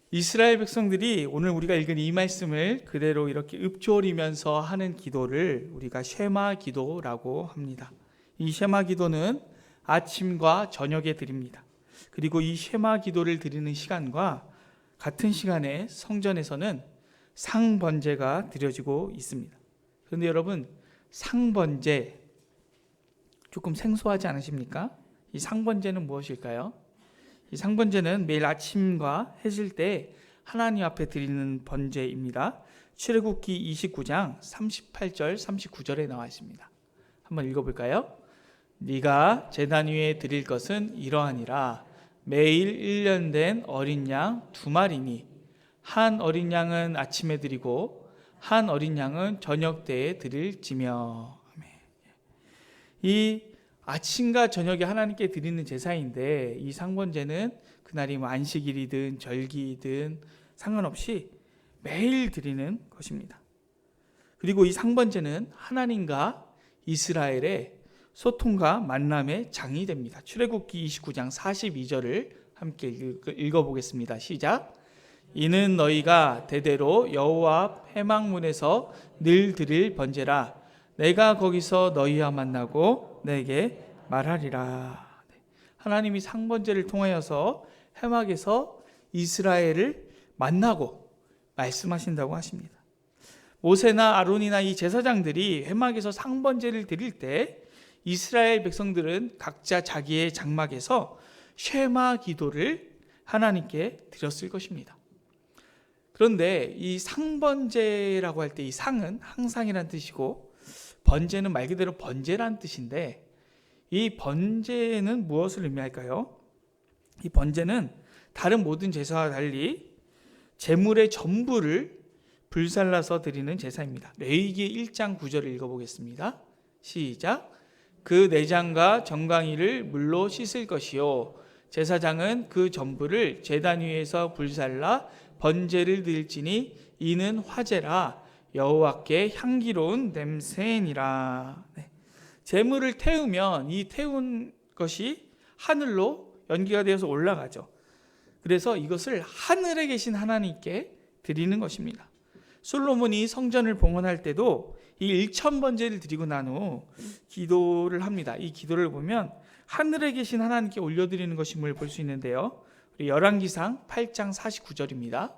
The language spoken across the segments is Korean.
이스라엘 백성들이 오늘 우리가 읽은 이 말씀을 그대로 이렇게 읊조리면서 하는 기도를 우리가 쉐마 기도라고 합니다. 이 쉐마 기도는 아침과 저녁에 드립니다. 그리고 이 쉐마 기도를 드리는 시간과 같은 시간에 성전에서는 상번제가 드려지고 있습니다. 그런데 여러분, 상번제 조금 생소하지 않으십니까? 이 상번제는 무엇일까요? 이 상번제는 매일 아침과 해질 때 하나님 앞에 드리는 번제입니다. 출애굽기 29장 38절 39절에 나와 있습니다. 한번 읽어볼까요? 네가 제단 위에 드릴 것은 이러하니라. 매일 1년 된 어린 양 2마리니 한 어린 양은 아침에 드리고 한 어린 양은 저녁 때에 드릴지며. 이 아침과 저녁에 하나님께 드리는 제사인데, 이 상번제는 그날이 안식일이든 절기이든 상관없이 매일 드리는 것입니다. 그리고 이 상번제는 하나님과 이스라엘의 소통과 만남의 장이 됩니다. 출애굽기 29장 42절을 함께 읽어보겠습니다. 시작. 이는 너희가 대대로 여호와 앞 회막문에서 늘 드릴 번제라. 내가 거기서 너희와 만나고 내게 말하리라. 하나님이 상번제를 통하여서 회막에서 이스라엘을 만나고 말씀하신다고 하십니다. 모세나 아론이나 이 제사장들이 회막에서 상번제를 드릴 때 이스라엘 백성들은 각자 자기의 장막에서 쉐마 기도를 하나님께 드렸을 것입니다. 그런데 이 상번제라고 할 때 이 상은 항상이란 뜻이고 번제는 말 그대로 번제란 뜻인데, 이 번제는 무엇을 의미할까요? 이 번제는 다른 모든 제사와 달리 제물의 전부를 불살라서 드리는 제사입니다. 레위기 1장 9절을 읽어보겠습니다. 시작. 그 내장과 정강이를 물로 씻을 것이요 제사장은 그 전부를 제단 위에서 불살라 번제를 드릴지니 이는 화제라. 여호와께 향기로운 냄새니라. 제물을 태우면 이 태운 것이 하늘로 연기가 되어서 올라가죠. 그래서 이것을 하늘에 계신 하나님께 드리는 것입니다. 솔로몬이 성전을 봉헌할 때도 이 1000번제를 드리고 난 후 기도를 합니다. 이 기도를 보면 하늘에 계신 하나님께 올려드리는 것임을 볼 수 있는데요. 우리 열왕기상 8장 49절입니다.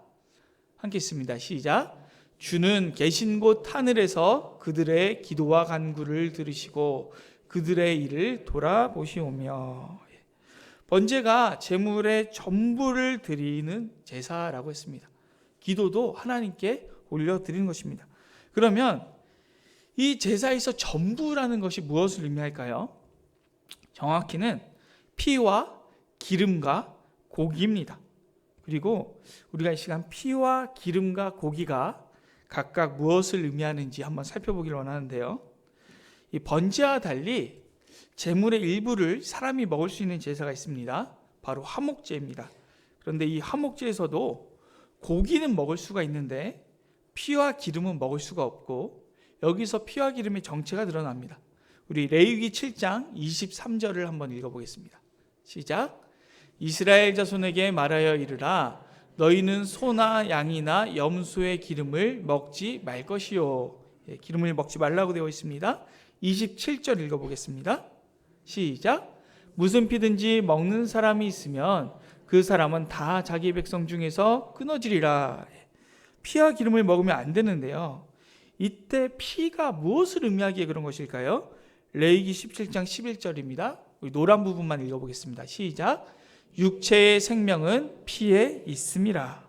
함께 읽습니다. 시작. 주는 계신 곳 하늘에서 그들의 기도와 간구를 들으시고 그들의 일을 돌아보시오며. 번제가 제물의 전부를 드리는 제사라고 했습니다. 기도도 하나님께 올려드리는 것입니다. 그러면 이 제사에서 전부라는 것이 무엇을 의미할까요? 정확히는 피와 기름과 고기입니다. 그리고 우리가 이 시간 피와 기름과 고기가 각각 무엇을 의미하는지 한번 살펴보기를 원하는데요. 이 번제와 달리 제물의 일부를 사람이 먹을 수 있는 제사가 있습니다. 바로 화목제입니다. 그런데 이 화목제에서도 고기는 먹을 수가 있는데 피와 기름은 먹을 수가 없고, 여기서 피와 기름의 정체가 드러납니다. 우리 레위기 7장 23절을 한번 읽어보겠습니다. 시작. 이스라엘 자손에게 말하여 이르라. 너희는 소나 양이나 염소의 기름을 먹지 말 것이요. 기름을 먹지 말라고 되어 있습니다. 27절 읽어보겠습니다. 시작. 무슨 피든지 먹는 사람이 있으면 그 사람은 다 자기 백성 중에서 끊어지리라. 피와 기름을 먹으면 안 되는데요. 이때 피가 무엇을 의미하기에 그런 것일까요? 레위기 17장 11절입니다. 노란 부분만 읽어보겠습니다. 시작. 육체의 생명은 피에 있음이라.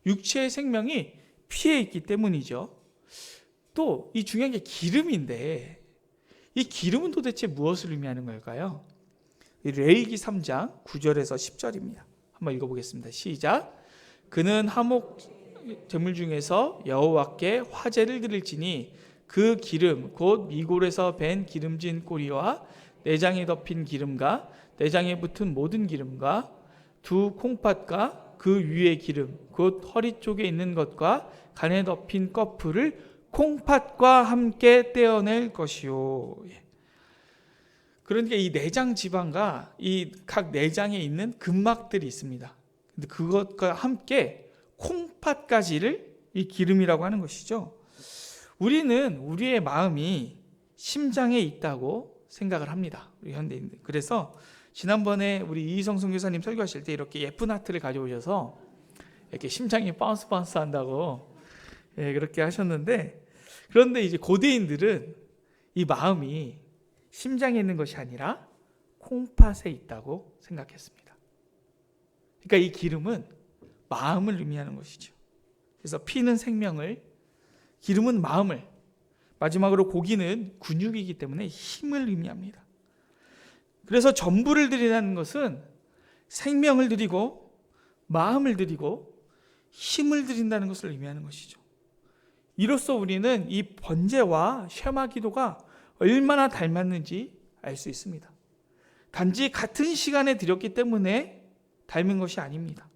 육체의 생명이 피에 있기 때문이죠. 또 이 중요한 게 기름인데, 이 기름은 도대체 무엇을 의미하는 걸까요? 레위기 3장 9절에서 10절입니다. 한번 읽어보겠습니다. 시작. 그는 화목 제물 중에서 여호와께 화제를 드릴지니 그 기름 곧 미골에서 벤 기름진 꼬리와 내장에 덮인 기름과 내장에 붙은 모든 기름과 두 콩팥과 그 위의 기름 곧 허리 쪽에 있는 것과 간에 덮인 꺼풀을 콩팥과 함께 떼어낼 것이요. 그러니까 이 내장 지방과 이 각 내장에 있는 근막들이 있습니다. 근데 그것과 함께 콩팥까지를 이 기름이라고 하는 것이죠. 우리는 우리의 마음이 심장에 있다고 생각을 합니다. 우리 현대인들. 그래서 지난번에 우리 이희성 선교사님 설교하실 때 이렇게 예쁜 하트를 가져오셔서 이렇게 심장이 바운스 한다고 그렇게 하셨는데, 그런데 이제 고대인들은 이 마음이 심장에 있는 것이 아니라 콩팥에 있다고 생각했습니다. 그러니까 이 기름은 마음을 의미하는 것이죠. 그래서 피는 생명을, 기름은 마음을, 마지막으로 고기는 근육이기 때문에 힘을 의미합니다. 그래서 전부를 드리라는 것은 생명을 드리고 마음을 드리고 힘을 드린다는 것을 의미하는 것이죠. 이로써 우리는 이 번제와 쉐마 기도가 얼마나 닮았는지 알 수 있습니다. 단지 같은 시간에 드렸기 때문에 닮은 것이 아닙니다.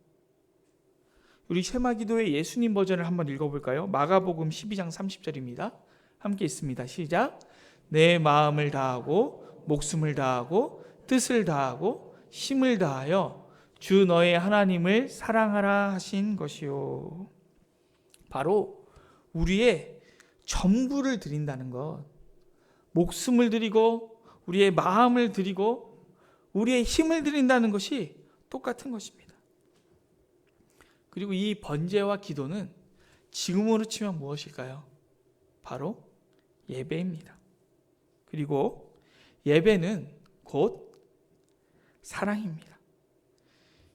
우리 쉐마 기도의 예수님 버전을 한번 읽어볼까요? 마가복음 12장 30절입니다. 함께 있습니다. 시작. 내 마음을 다하고 목숨을 다하고 뜻을 다하고 힘을 다하여 주 너의 하나님을 사랑하라 하신 것이요. 바로 우리의 전부를 드린다는 것, 목숨을 드리고 우리의 마음을 드리고 우리의 힘을 드린다는 것이 똑같은 것입니다. 그리고 이 번제와 기도는 지금으로 치면 무엇일까요? 바로 예배입니다. 그리고 예배는 곧 사랑입니다.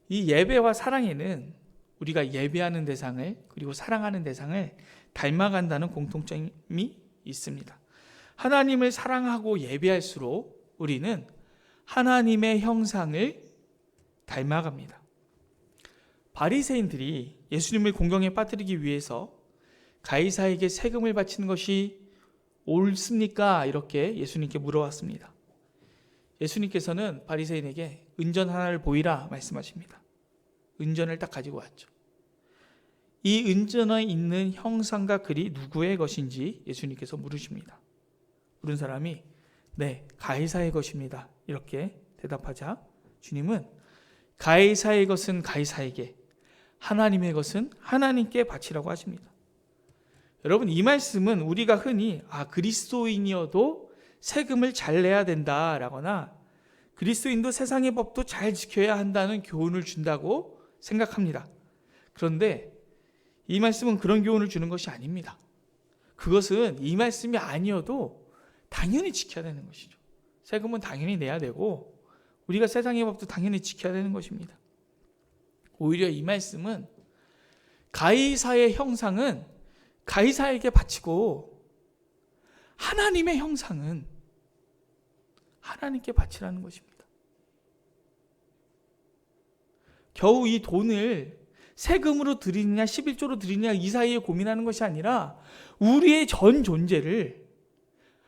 이 예배와 사랑에는 우리가 예배하는 대상을 그리고 사랑하는 대상을 닮아간다는 공통점이 있습니다. 하나님을 사랑하고 예배할수록 우리는 하나님의 형상을 닮아갑니다. 바리새인들이 예수님을 공경에 빠뜨리기 위해서 가이사에게 세금을 바치는 것이 옳습니까? 이렇게 예수님께 물어왔습니다. 예수님께서는 바리새인에게 은전 하나를 보이라 말씀하십니다. 은전을 딱 가지고 왔죠. 이 은전에 있는 형상과 글이 누구의 것인지 예수님께서 물으십니다. 물은 사람이 네, 가이사의 것입니다. 이렇게 대답하자 주님은 가이사의 것은 가이사에게, 하나님의 것은 하나님께 바치라고 하십니다. 여러분, 이 말씀은 우리가 흔히 그리스도인이어도 세금을 잘 내야 된다라거나 그리스도인도 세상의 법도 잘 지켜야 한다는 교훈을 준다고 생각합니다. 그런데 이 말씀은 그런 교훈을 주는 것이 아닙니다. 그것은 이 말씀이 아니어도 당연히 지켜야 되는 것이죠. 세금은 당연히 내야 되고 우리가 세상의 법도 당연히 지켜야 되는 것입니다. 오히려 이 말씀은 가이사의 형상은 가이사에게 바치고 하나님의 형상은 하나님께 바치라는 것입니다. 겨우 이 돈을 세금으로 드리느냐 11조로 드리느냐 이 사이에 고민하는 것이 아니라 우리의 전 존재를,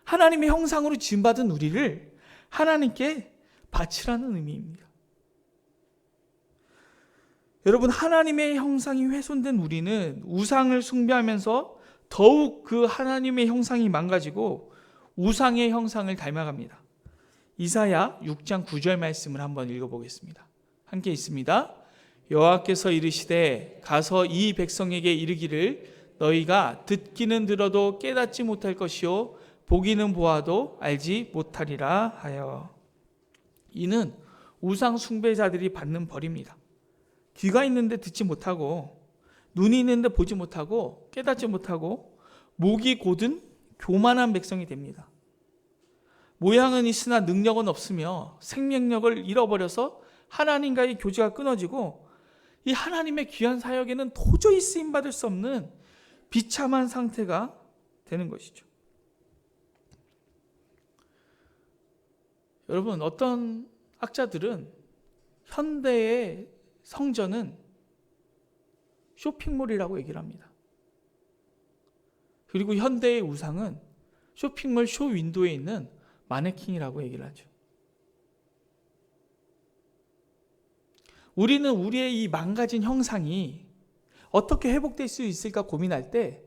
하나님의 형상으로 지음받은 우리를 하나님께 바치라는 의미입니다. 여러분, 하나님의 형상이 훼손된 우리는 우상을 숭배하면서 더욱 그 하나님의 형상이 망가지고 우상의 형상을 닮아갑니다. 이사야 6장 9절 말씀을 한번 읽어보겠습니다. 함께 있습니다. 여호와께서 이르시되 가서 이 백성에게 이르기를 너희가 듣기는 들어도 깨닫지 못할 것이요 보기는 보아도 알지 못하리라 하여. 이는 우상 숭배자들이 받는 벌입니다. 귀가 있는데 듣지 못하고 눈이 있는데 보지 못하고 깨닫지 못하고 목이 곧은 교만한 백성이 됩니다. 모양은 있으나 능력은 없으며 생명력을 잃어버려서 하나님과의 교제가 끊어지고 이 하나님의 귀한 사역에는 도저히 쓰임받을 수 없는 비참한 상태가 되는 것이죠. 여러분, 어떤 학자들은 현대의 성전은 쇼핑몰이라고 얘기를 합니다. 그리고 현대의 우상은 쇼핑몰 쇼 윈도에 있는 마네킹이라고 얘기를 하죠. 우리는 우리의 이 망가진 형상이 어떻게 회복될 수 있을까 고민할 때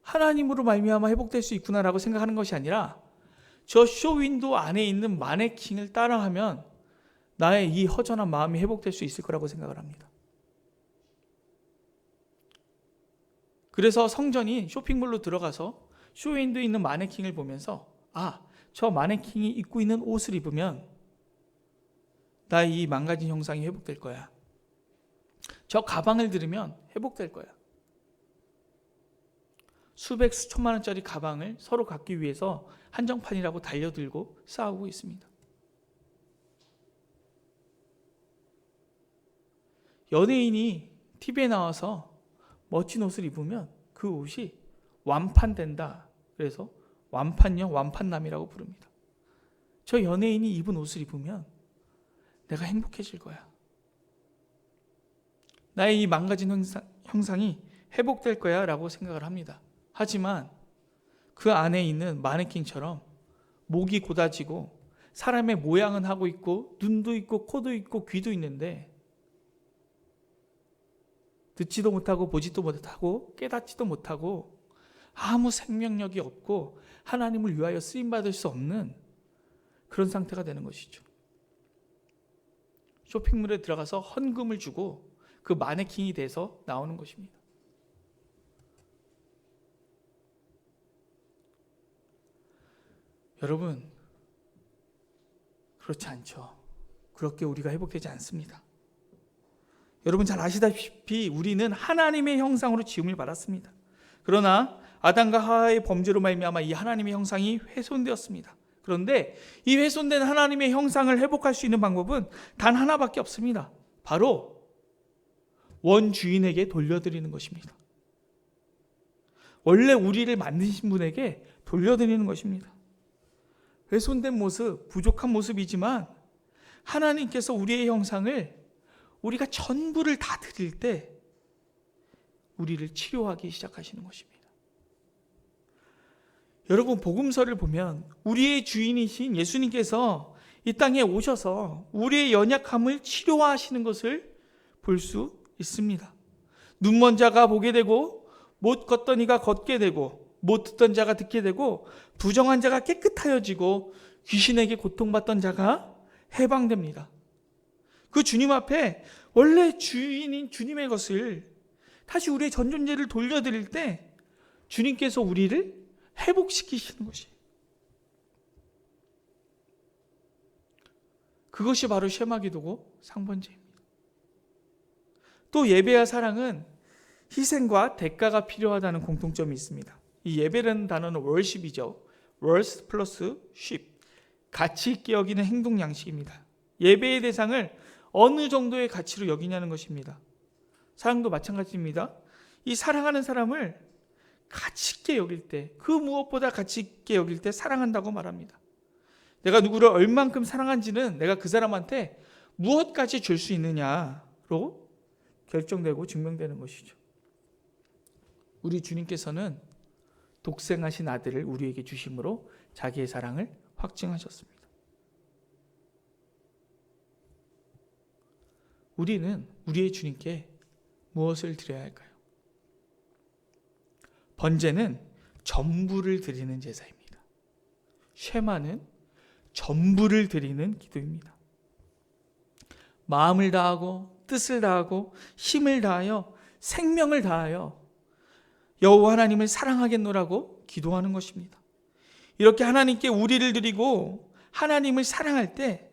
하나님으로 말미암아 회복될 수 있구나라고 생각하는 것이 아니라 저 쇼윈도우 안에 있는 마네킹을 따라하면 나의 이 허전한 마음이 회복될 수 있을 거라고 생각을 합니다. 그래서 성전인 쇼핑몰로 들어가서 쇼윈도에 있는 마네킹을 보면서 저 마네킹이 입고 있는 옷을 입으면 나의 이 망가진 형상이 회복될 거야. 저 가방을 들으면 회복될 거야. 수백 수천만 원짜리 가방을 서로 갖기 위해서 한정판이라고 달려들고 싸우고 있습니다. 연예인이 TV에 나와서 멋진 옷을 입으면 그 옷이 완판된다. 그래서 완판녀, 완판남이라고 부릅니다. 저 연예인이 입은 옷을 입으면 내가 행복해질 거야. 나의 이 망가진 형상이 회복될 거야 라고 생각을 합니다. 하지만 그 안에 있는 마네킹처럼 목이 곧아지고 사람의 모양은 하고 있고 눈도 있고 코도 있고 귀도 있는데 듣지도 못하고 보지도 못하고 깨닫지도 못하고 아무 생명력이 없고 하나님을 위하여 쓰임받을 수 없는 그런 상태가 되는 것이죠. 쇼핑몰에 들어가서 헌금을 주고 그 마네킹이 돼서 나오는 것입니다. 여러분, 그렇지 않죠. 그렇게 우리가 회복되지 않습니다. 여러분 잘 아시다시피 우리는 하나님의 형상으로 지음을 받았습니다. 그러나 아담과 하와의 범죄로 말미암아 이 하나님의 형상이 훼손되었습니다. 그런데 이 훼손된 하나님의 형상을 회복할 수 있는 방법은 단 하나밖에 없습니다. 바로 원주인에게 돌려드리는 것입니다. 원래 우리를 만드신 분에게 돌려드리는 것입니다. 훼손된 모습, 부족한 모습이지만 하나님께서 우리의 형상을 우리가 전부를 다 드릴 때 우리를 치료하기 시작하시는 것입니다. 여러분 복음서를 보면 우리의 주인이신 예수님께서 이 땅에 오셔서 우리의 연약함을 치료하시는 것을 볼 수 있습니다. 눈먼 자가 보게 되고 못 걷던 이가 걷게 되고 못 듣던 자가 듣게 되고 부정한 자가 깨끗하여지고 귀신에게 고통받던 자가 해방됩니다. 그 주님 앞에 원래 주인인 주님의 것을 다시 우리의 전 존재를 돌려드릴 때 주님께서 우리를 회복시키시는 것이에요. 그것이 바로 쉐마기도고 상번제입니다. 또 예배와 사랑은 희생과 대가가 필요하다는 공통점이 있습니다. 이 예배라는 단어는 월십이죠. 월스 플러스 쉽, 가치 있게 여기는 행동 양식입니다. 예배의 대상을 어느 정도의 가치로 여기냐는 것입니다. 사랑도 마찬가지입니다. 이 사랑하는 사람을 가치 있게 여길 때, 그 무엇보다 가치 있게 여길 때 사랑한다고 말합니다. 내가 누구를 얼만큼 사랑한지는 내가 그 사람한테 무엇까지 줄 수 있느냐로 결정되고 증명되는 것이죠. 우리 주님께서는 독생하신 아들을 우리에게 주심으로 자기의 사랑을 확증하셨습니다. 우리는 우리의 주님께 무엇을 드려야 할까요? 번제는 전부를 드리는 제사입니다. 쉐마는 전부를 드리는 기도입니다. 마음을 다하고 뜻을 다하고 힘을 다하여 생명을 다하여 여호와 하나님을 사랑하겠노라고 기도하는 것입니다. 이렇게 하나님께 우리를 드리고 하나님을 사랑할 때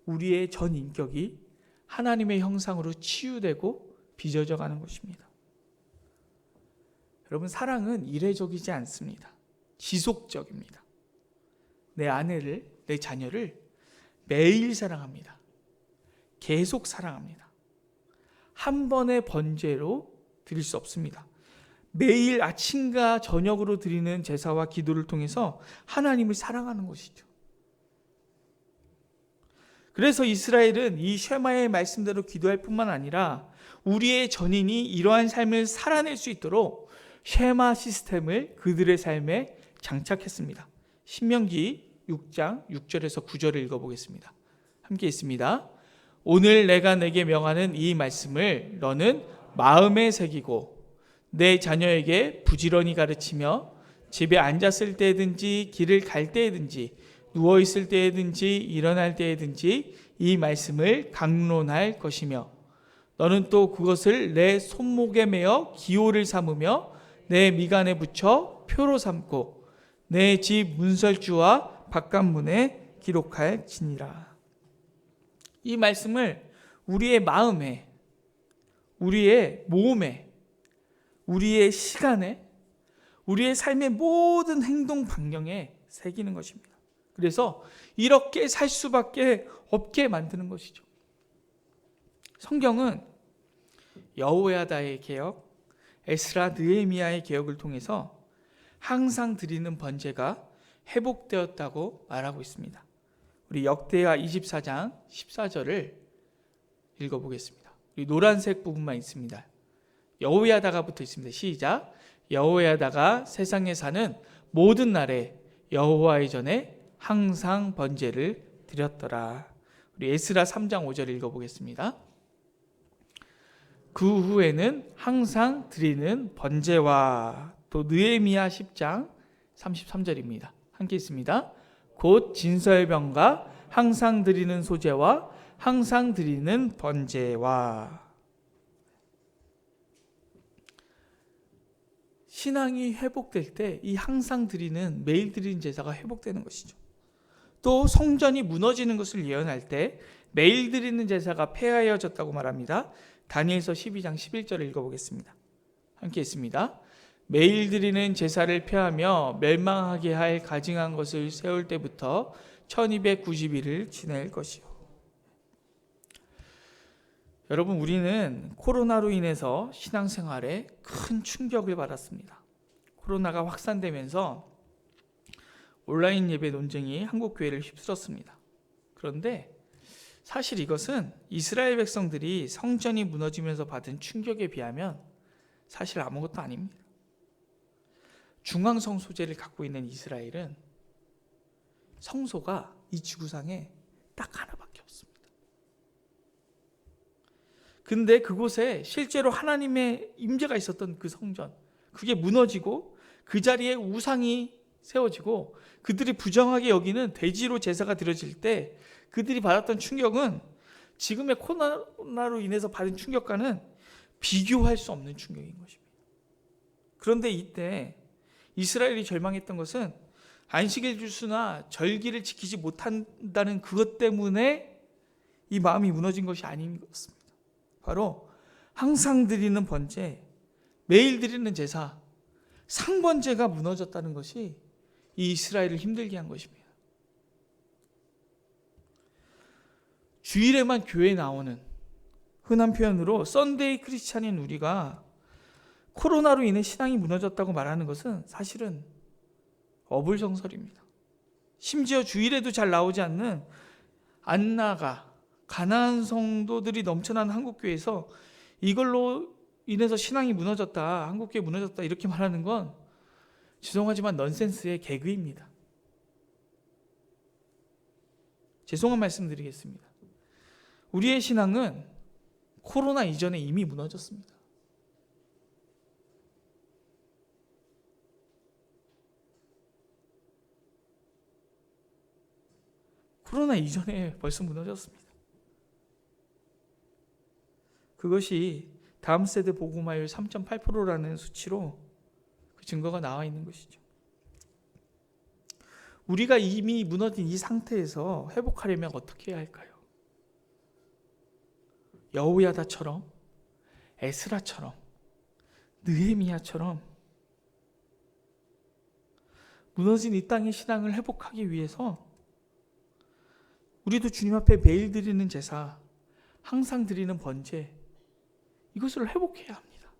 우리의 전 인격이 하나님의 형상으로 치유되고 빚어져 가는 것입니다. 여러분 사랑은 이례적이지 않습니다. 지속적입니다. 내 아내를, 내 자녀를 매일 사랑합니다. 계속 사랑합니다. 한 번의 번제로 드릴 수 없습니다. 매일 아침과 저녁으로 드리는 제사와 기도를 통해서 하나님을 사랑하는 것이죠. 그래서 이스라엘은 이 쉐마의 말씀대로 기도할 뿐만 아니라 우리의 전인이 이러한 삶을 살아낼 수 있도록 쉐마 시스템을 그들의 삶에 장착했습니다. 신명기 6장 6절에서 9절을 읽어보겠습니다. 함께 있습니다. 오늘 내가 내게 명하는 이 말씀을 너는 마음에 새기고 내 자녀에게 부지런히 가르치며 집에 앉았을 때든지 길을 갈 때든지 누워있을 때든지 일어날 때든지 이 말씀을 강론할 것이며 너는 또 그것을 내 손목에 매어 기호를 삼으며 내 미간에 붙여 표로 삼고 내 집 문설주와 바깥문에 기록할지니라. 이 말씀을 우리의 마음에, 우리의 몸에, 우리의 시간에, 우리의 삶의 모든 행동 반경에 새기는 것입니다. 그래서 이렇게 살 수밖에 없게 만드는 것이죠. 성경은 여호야다의 개혁, 에스라 느헤미야의 개혁을 통해서 항상 드리는 번제가 회복되었다고 말하고 있습니다. 우리 역대하 24장 14절을 읽어보겠습니다. 우리 노란색 부분만 있습니다. 여호야다가 붙어 있습니다. 시작. 여호야다가 세상에 사는 모든 날에 여호와의 전에 항상 번제를 드렸더라. 우리 에스라 3장 5절 읽어보겠습니다. 그 후에는 항상 드리는 번제와 또 느헤미야 10장 33절입니다. 함께 있습니다. 곧 진설병과 항상 드리는 소제와 항상 드리는 번제와. 신앙이 회복될 때 이 항상 드리는 매일 드리는 제사가 회복되는 것이죠. 또 성전이 무너지는 것을 예언할 때 매일 드리는 제사가 폐하여졌다고 말합니다. 다니엘서 12장 11절을 읽어보겠습니다. 함께 있습니다. 매일 드리는 제사를 폐하며 멸망하게 할 가증한 것을 세울 때부터 1290일을 지낼 것이요. 여러분, 우리는 코로나로 인해서 신앙생활에 큰 충격을 받았습니다. 코로나가 확산되면서 온라인 예배 논쟁이 한국 교회를 휩쓸었습니다. 그런데 사실 이것은 이스라엘 백성들이 성전이 무너지면서 받은 충격에 비하면 사실 아무것도 아닙니다. 중앙성 소재를 갖고 있는 이스라엘은 성소가 이 지구상에 딱 하나밖에 없습니다. 근데 그곳에 실제로 하나님의 임재가 있었던 그 성전, 그게 무너지고 그 자리에 우상이 세워지고 그들이 부정하게 여기는 돼지로 제사가 드려질 때 그들이 받았던 충격은 지금의 코로나로 인해서 받은 충격과는 비교할 수 없는 충격인 것입니다. 그런데 이때 이스라엘이 절망했던 것은 안식일 주수나 절기를 지키지 못한다는 그것 때문에 이 마음이 무너진 것이 아닌 것 같습니다. 바로 항상 드리는 번제, 매일 드리는 제사, 상번제가 무너졌다는 것이 이 이스라엘을 힘들게 한 것입니다. 주일에만 교회에 나오는, 흔한 표현으로 썬데이 크리스찬인 우리가 코로나로 인해 신앙이 무너졌다고 말하는 것은 사실은 어불성설입니다. 심지어 주일에도 잘 나오지 않는 안 나가 가난한 성도들이 넘쳐나는 한국교회에서 이걸로 인해서 신앙이 무너졌다, 한국교회 무너졌다 이렇게 말하는 건 죄송하지만 넌센스의 개그입니다. 죄송한 말씀 드리겠습니다. 우리의 신앙은 코로나 이전에 이미 무너졌습니다. 코로나 이전에 벌써 무너졌습니다. 그것이 다음 세대 복음화율 3.8%라는 수치로 그 증거가 나와 있는 것이죠. 우리가 이미 무너진 이 상태에서 회복하려면 어떻게 해야 할까요? 여호야다처럼, 에스라처럼, 느헤미야처럼 무너진 이 땅의 신앙을 회복하기 위해서 우리도 주님 앞에 매일 드리는 제사, 항상 드리는 번제, 이것을 회복해야 합니다.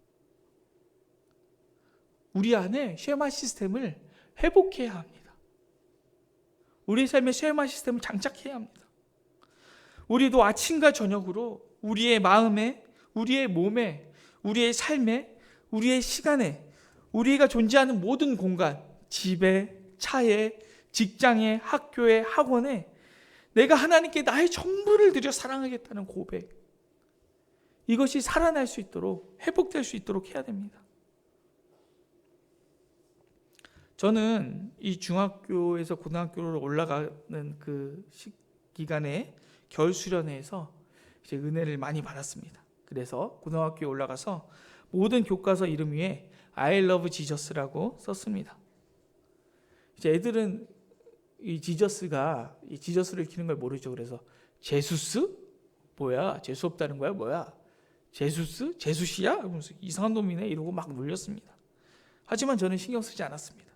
우리 안에 쉐마 시스템을 회복해야 합니다. 우리의 삶의 쉐마 시스템을 장착해야 합니다. 우리도 아침과 저녁으로 우리의 마음에, 우리의 몸에, 우리의 삶에, 우리의 시간에, 우리가 존재하는 모든 공간, 집에, 차에, 직장에, 학교에, 학원에 내가 하나님께 나의 전부를 드려 사랑하겠다는 고백, 이것이 살아날 수 있도록, 회복될 수 있도록 해야 됩니다. 저는 이 중학교에서 고등학교로 올라가는 그 기간에 겨울 수련회에서 이제 은혜를 많이 받았습니다. 그래서 고등학교에 올라가서 모든 교과서 이름 위에 I love Jesus라고 썼습니다. 이제 애들은 이 지저스를 키는 걸 모르죠. 그래서 제수스? 뭐야? 재수 없다는 거야? 뭐야? 제수스? 제수시야? 이러면서 이상한 놈이네 이러고 막 놀렸습니다. 하지만 저는 신경 쓰지 않았습니다.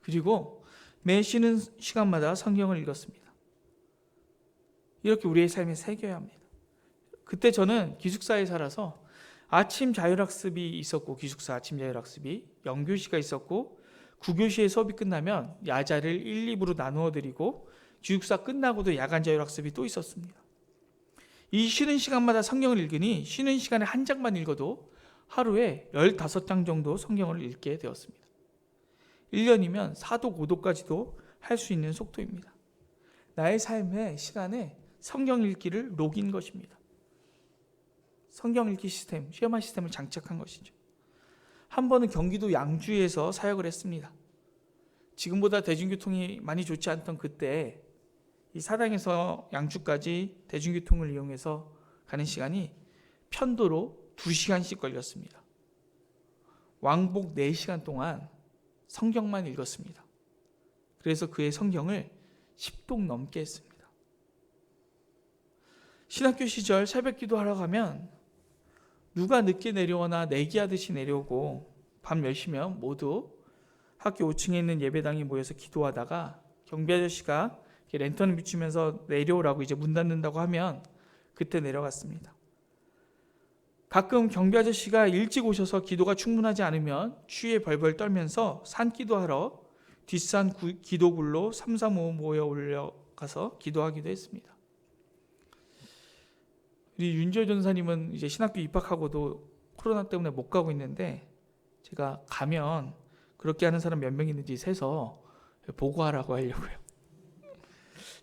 그리고 매 쉬는 시간마다 성경을 읽었습니다. 이렇게 우리의 삶에 새겨야 합니다. 그때 저는 기숙사에 살아서 아침 자율학습이 있었고, 기숙사 아침 자율학습이 0교시가 있었고, 9교시에 수업이 끝나면 야자를 1, 2부로 나누어 드리고 기숙사 끝나고도 야간 자율학습이 또 있었습니다. 이 쉬는 시간마다 성경을 읽으니 쉬는 시간에 한 장만 읽어도 하루에 15장 정도 성경을 읽게 되었습니다. 1년이면 4도 5도까지도 할 수 있는 속도입니다. 나의 삶의 시간에 성경 읽기를 녹인 것입니다. 성경 읽기 시스템, 쉐마 시스템을 장착한 것이죠. 한 번은 경기도 양주에서 사역을 했습니다. 지금보다 대중교통이 많이 좋지 않던 그때 이 사당에서 양주까지 대중교통을 이용해서 가는 시간이 편도로 2시간씩 걸렸습니다. 왕복 4시간 동안 성경만 읽었습니다. 그래서 그의 성경을 10독 넘게 했습니다. 신학교 시절 새벽 기도하러 가면 누가 늦게 내려오나 내기하듯이 내려오고 밤 10시면 모두 학교 5층에 있는 예배당에 모여서 기도하다가 경비 아저씨가 랜턴을 비추면서 내려오라고 이제 문 닫는다고 하면 그때 내려갔습니다. 가끔 경비 아저씨가 일찍 오셔서 기도가 충분하지 않으면 추위에 벌벌 떨면서 산기도하러 뒷산 기도굴로 3, 4, 5 모여 올려가서 기도하기도 했습니다. 우리 윤지호 전사님은 이제 신학교 입학하고도 코로나 때문에 못 가고 있는데 제가 가면 그렇게 하는 사람 몇 명 있는지 세서 보고하라고 하려고요.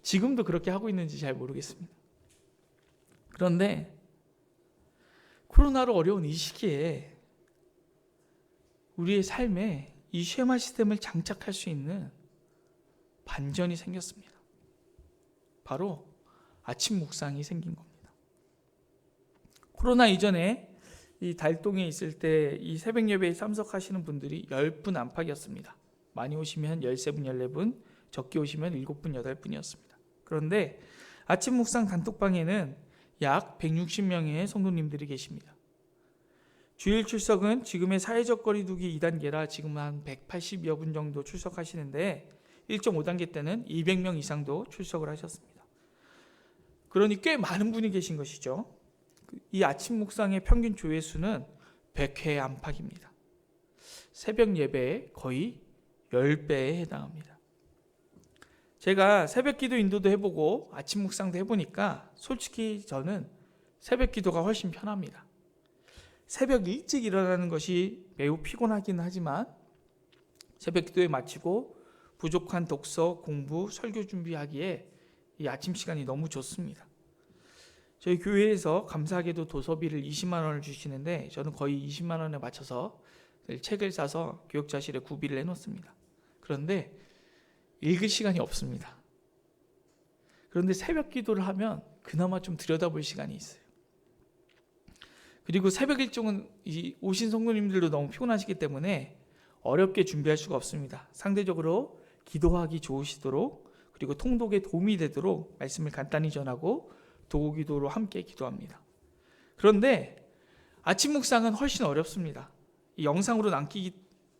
지금도 그렇게 하고 있는지 잘 모르겠습니다. 그런데 코로나로 어려운 이 시기에 우리의 삶에 이 쉐마 시스템을 장착할 수 있는 반전이 생겼습니다. 바로 아침 묵상이 생긴 겁니다. 코로나 이전에 이 달동에 있을 때 이 새벽 예배에 참석하시는 분들이 10분 안팎이었습니다. 많이 오시면 13분, 14분, 적게 오시면 7분, 8분이었습니다. 그런데 아침 묵상 단톡방에는 약 160명의 성도님들이 계십니다. 주일 출석은 지금의 사회적 거리 두기 2단계라 지금 한 180여 분 정도 출석하시는데 1.5단계 때는 200명 이상도 출석을 하셨습니다. 그러니 꽤 많은 분이 계신 것이죠. 이 아침 묵상의 평균 조회수는 100회 안팎입니다. 새벽 예배의 거의 10배에 해당합니다. 제가 새벽 기도 인도도 해보고 아침 묵상도 해보니까 솔직히 저는 새벽 기도가 훨씬 편합니다. 새벽 일찍 일어나는 것이 매우 피곤하긴 하지만 새벽 기도에 마치고 부족한 독서, 공부, 설교 준비하기에 이 아침 시간이 너무 좋습니다. 저희 교회에서 감사하게도 도서비를 20만 원을 주시는데 저는 거의 20만 원에 맞춰서 책을 사서 교육자실에 구비를 해놓습니다. 그런데 읽을 시간이 없습니다. 그런데 새벽 기도를 하면 그나마 좀 들여다볼 시간이 있어요. 그리고 새벽 일정은 오신 성도님들도 너무 피곤하시기 때문에 어렵게 준비할 수가 없습니다. 상대적으로 기도하기 좋으시도록 그리고 통독에 도움이 되도록 말씀을 간단히 전하고 도구기도로 함께 기도합니다. 그런데 아침 묵상은 훨씬 어렵습니다. 이 영상으로 남기기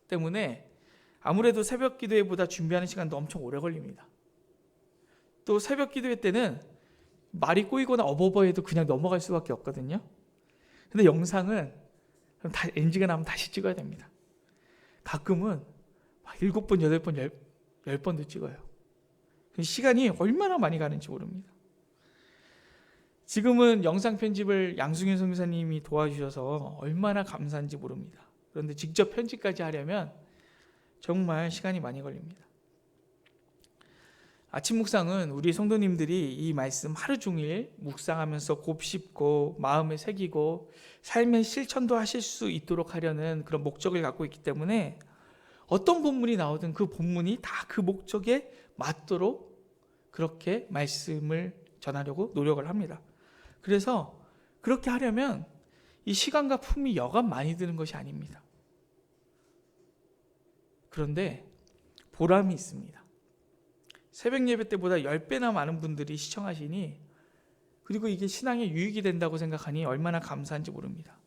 때문에 아무래도 새벽 기도회보다 준비하는 시간도 엄청 오래 걸립니다. 또 새벽 기도회 때는 말이 꼬이거나 어버버해도 그냥 넘어갈 수밖에 없거든요. 근데 영상은 NG가 나면 다시 찍어야 됩니다. 가끔은 7번, 8번, 10번도 찍어요. 시간이 얼마나 많이 가는지 모릅니다. 지금은 영상 편집을 양승현 선교사님이 도와주셔서 얼마나 감사한지 모릅니다. 그런데 직접 편집까지 하려면 정말 시간이 많이 걸립니다. 아침 묵상은 우리 성도님들이 이 말씀 하루 종일 묵상하면서 곱씹고 마음에 새기고 삶의 실천도 하실 수 있도록 하려는 그런 목적을 갖고 있기 때문에 어떤 본문이 나오든 그 본문이 다 그 목적에 맞도록 그렇게 말씀을 전하려고 노력을 합니다. 그래서 그렇게 하려면 이 시간과 품이 여간 많이 드는 것이 아닙니다. 그런데 보람이 있습니다. 새벽 예배 때보다 10배나 많은 분들이 시청하시니, 그리고 이게 신앙에 유익이 된다고 생각하니 얼마나 감사한지 모릅니다.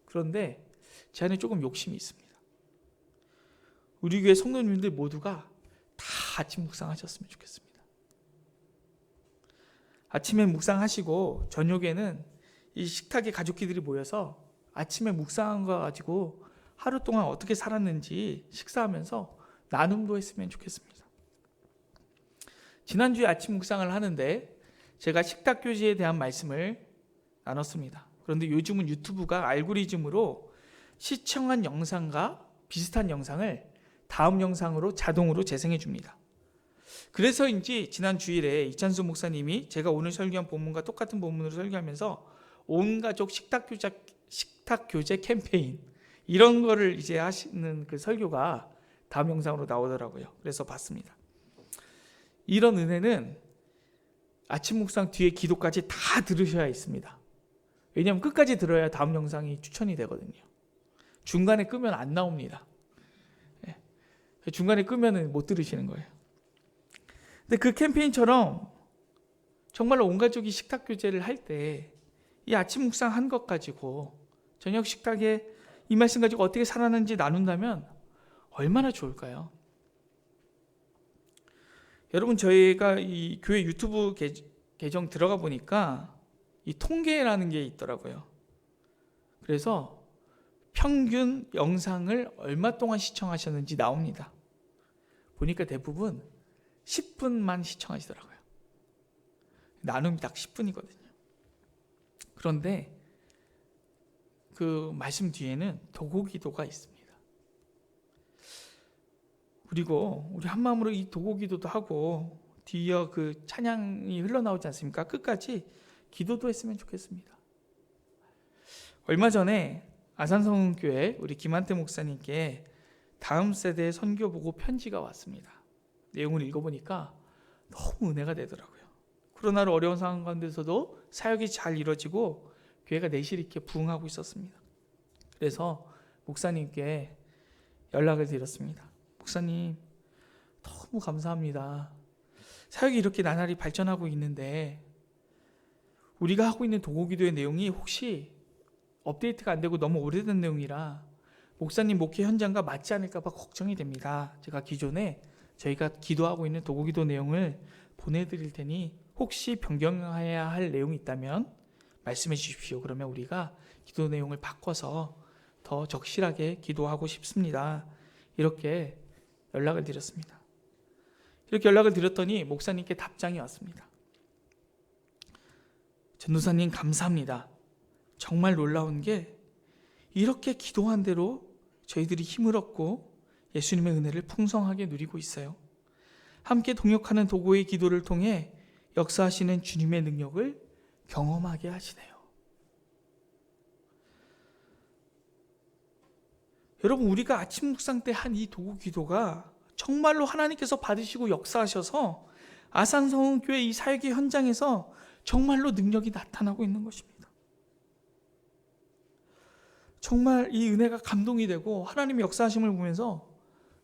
그런데 제 안에 조금 욕심이 있습니다. 우리 교회 성도님들 모두가 다 아침 묵상하셨으면 좋겠습니다. 아침에 묵상하시고 저녁에는 이 식탁에 가족끼리 모여서 아침에 묵상한 거 가지고 하루 동안 어떻게 살았는지 식사하면서 나눔도 했으면 좋겠습니다. 지난주에 아침 묵상을 하는데 제가 식탁 교제에 대한 말씀을 나눴습니다. 그런데 요즘은 유튜브가 알고리즘으로 시청한 영상과 비슷한 영상을 다음 영상으로 자동으로 재생해 줍니다. 그래서인지 지난 주일에 이찬수 목사님이 제가 오늘 설교한 본문과 똑같은 본문으로 설교하면서 온 가족 식탁 교제 캠페인, 이런 거를 이제 하시는 그 설교가 다음 영상으로 나오더라고요. 그래서 봤습니다. 이런 은혜는 아침 묵상 뒤에 기도까지 다 들으셔야 있습니다. 왜냐하면 끝까지 들어야 다음 영상이 추천이 되거든요. 중간에 끄면 안 나옵니다. 중간에 끄면 못 들으시는 거예요. 근데 그 캠페인처럼 정말로 온 가족이 식탁 교제를 할 때 이 아침 묵상 한 것 가지고 저녁 식탁에 이 말씀 가지고 어떻게 살았는지 나눈다면 얼마나 좋을까요? 여러분, 저희가 이 교회 유튜브 계정 들어가 보니까 이 통계라는 게 있더라고요. 그래서 평균 영상을 얼마 동안 시청하셨는지 나옵니다. 보니까 대부분 10분만 시청하시더라고요. 나눔이 딱 10분이거든요. 그런데 그 말씀 뒤에는 도고기도가 있습니다. 그리고 우리 한마음으로 이 도고기도도 하고 뒤이어 그 찬양이 흘러나오지 않습니까? 끝까지 기도도 했으면 좋겠습니다. 얼마 전에 아산성교회 우리 김한태 목사님께 다음 세대 선교 보고 편지가 왔습니다. 내용을 읽어보니까 너무 은혜가 되더라고요. 코로나로 어려운 상황 가운데서도 사역이 잘 이루어지고 교회가 내실 있게 부흥하고 있었습니다. 그래서 목사님께 연락을 드렸습니다. 목사님, 너무 감사합니다. 사역이 이렇게 나날이 발전하고 있는데 우리가 하고 있는 도고기도의 내용이 혹시 업데이트가 안 되고 너무 오래된 내용이라 목사님 목회 현장과 맞지 않을까 봐 걱정이 됩니다. 제가 기존에 저희가 기도하고 있는 도고기도 내용을 보내드릴 테니 혹시 변경해야 할 내용이 있다면 말씀해 주십시오. 그러면 우리가 기도 내용을 바꿔서 더 적실하게 기도하고 싶습니다. 이렇게 연락을 드렸습니다. 이렇게 연락을 드렸더니 목사님께 답장이 왔습니다. 전도사님, 감사합니다. 정말 놀라운 게 이렇게 기도한 대로 저희들이 힘을 얻고 예수님의 은혜를 풍성하게 누리고 있어요. 함께 동역하는 도고의 기도를 통해 역사하시는 주님의 능력을 경험하게 하시네요. 여러분, 우리가 아침 묵상 때 한 이 도고 기도가 정말로 하나님께서 받으시고 역사하셔서 아산성교회 이 사역의 현장에서 정말로 능력이 나타나고 있는 것입니다. 정말 이 은혜가 감동이 되고 하나님의 역사하심을 보면서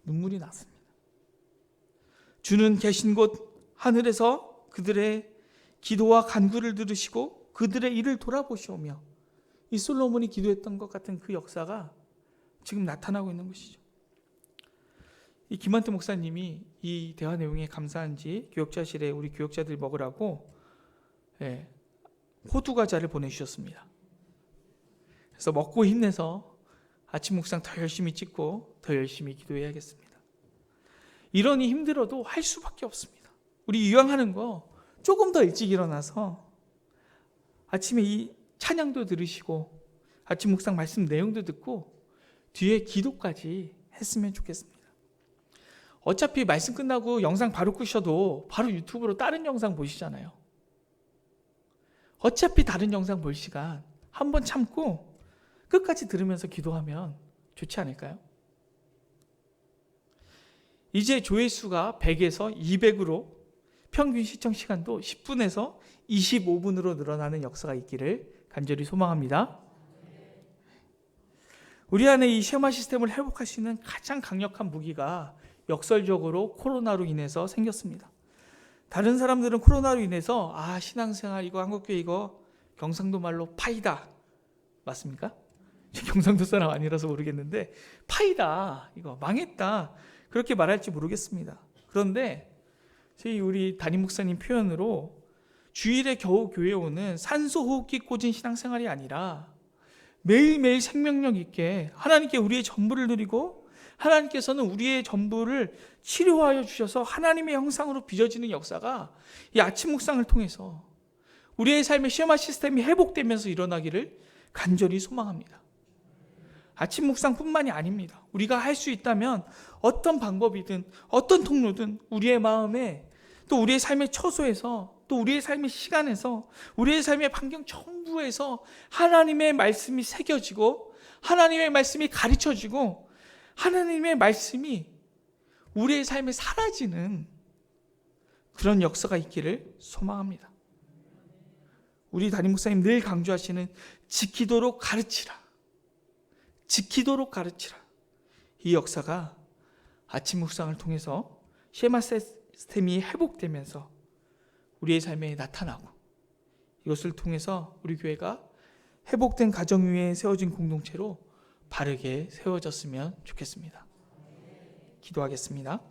눈물이 났습니다. 주는 계신 곳 하늘에서 그들의 기도와 간구를 들으시고 그들의 일을 돌아보시오며 이 솔로몬이 기도했던 것 같은 그 역사가 지금 나타나고 있는 것이죠. 이 김한태 목사님이 이 대화 내용에 감사한지 교역자실에 우리 교역자들 먹으라고 호두 과자를 보내주셨습니다. 그래서 먹고 힘내서 아침 묵상 더 열심히 찍고 더 열심히 기도해야겠습니다. 이러니 힘들어도 할 수밖에 없습니다. 우리 이왕하는 거 조금 더 일찍 일어나서 아침에 이 찬양도 들으시고 아침 묵상 말씀 내용도 듣고 뒤에 기도까지 했으면 좋겠습니다. 어차피 말씀 끝나고 영상 바로 끄셔도 바로 유튜브로 다른 영상 보시잖아요. 어차피 다른 영상 볼 시간 한번 참고 끝까지 들으면서 기도하면 좋지 않을까요? 이제 조회수가 100에서 200으로 평균 시청 시간도 10분에서 25분으로 늘어나는 역사가 있기를 간절히 소망합니다. 우리 안에 이 쉐마 시스템을 회복할 수 있는 가장 강력한 무기가 역설적으로 코로나로 인해서 생겼습니다. 다른 사람들은 코로나로 인해서 신앙생활 이거 한국교회 이거 경상도 말로 파이다 맞습니까? 경상도 사람 아니라서 모르겠는데 파이다 이거 망했다 그렇게 말할지 모르겠습니다. 그런데 우리 담임 목사님 표현으로 주일에 겨우 교회에 오는 산소호흡기 꽂은 신앙생활이 아니라 매일매일 생명력 있게 하나님께 우리의 전부를 누리고 하나님께서는 우리의 전부를 치료하여 주셔서 하나님의 형상으로 빚어지는 역사가 이 아침 묵상을 통해서 우리의 삶의 쉐마 시스템이 회복되면서 일어나기를 간절히 소망합니다. 아침 묵상뿐만이 아닙니다. 우리가 할 수 있다면 어떤 방법이든 어떤 통로든 우리의 마음에 또 우리의 삶의 처소에서 또 우리의 삶의 시간에서 우리의 삶의 환경 전부에서 하나님의 말씀이 새겨지고 하나님의 말씀이 가르쳐지고 하나님의 말씀이 우리의 삶에 사라지는 그런 역사가 있기를 소망합니다. 우리 담임 목사님 늘 강조하시는 지키도록 가르치라. 지키도록 가르치라. 이 역사가 아침 묵상을 통해서 쉐마 시스템이 회복되면서 우리의 삶에 나타나고 이것을 통해서 우리 교회가 회복된 가정 위에 세워진 공동체로 바르게 세워졌으면 좋겠습니다. 기도하겠습니다.